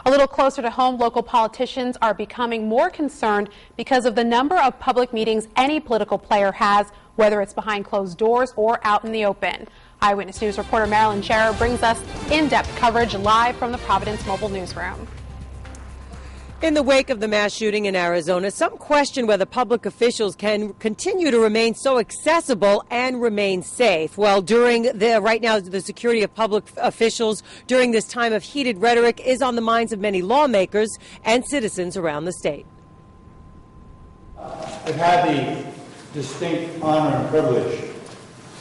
A little closer to home, local politicians are becoming more concerned because of the number of public meetings any political player has, whether it's behind closed doors or out in the open. Eyewitness News reporter Marilyn Scherer brings us in-depth coverage live from the Providence Mobile Newsroom. In the wake of the mass shooting in Arizona, some question whether public officials can continue to remain so accessible and remain safe. Well, right now, the security of public officials during this time of heated rhetoric is on the minds of many lawmakers and citizens around the state. I've had the distinct honor and privilege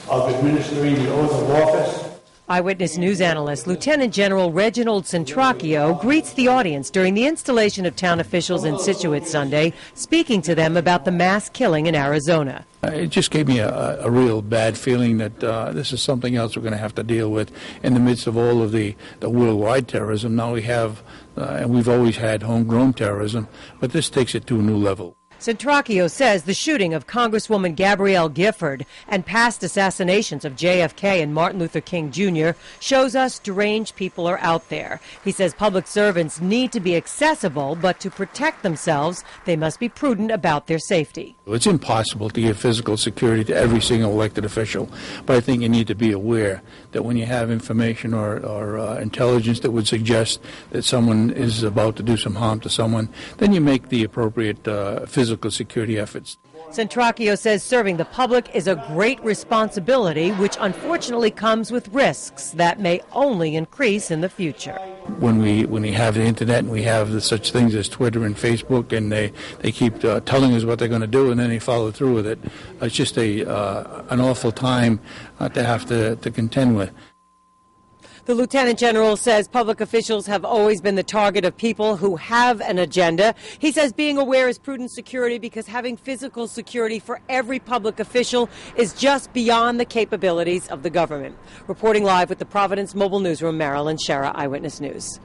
of administering the oath of office. Eyewitness News analyst Lieutenant General Reginald Centracchio greets the audience during the installation of town officials in Scituate Sunday, speaking to them about the mass killing in Arizona. It just gave me a real bad feeling that this is something else we're going to have to deal with in the midst of all of the worldwide terrorism. Now we have, and we've always had homegrown terrorism, but this takes it to a new level. Centracchio says the shooting of Congresswoman Gabrielle Gifford and past assassinations of JFK and Martin Luther King Jr. shows us deranged people are out there. He says public servants need to be accessible, but to protect themselves, they must be prudent about their safety. It's impossible to give physical security to every single elected official, but I think you need to be aware that when you have information or intelligence that would suggest that someone is about to do some harm to someone, then you make the appropriate physical security efforts. Centracchio says serving the public is a great responsibility, which unfortunately comes with risks that may only increase in the future. When we have the internet and we have such things as Twitter and Facebook, and they keep telling us what they're going to do and then they follow through with it, it's just an awful time to have to contend with. The Lieutenant General says public officials have always been the target of people who have an agenda. He says being aware is prudent security because having physical security for every public official is just beyond the capabilities of the government. Reporting live with the Providence Mobile Newsroom, Marilyn Scherer, Eyewitness News.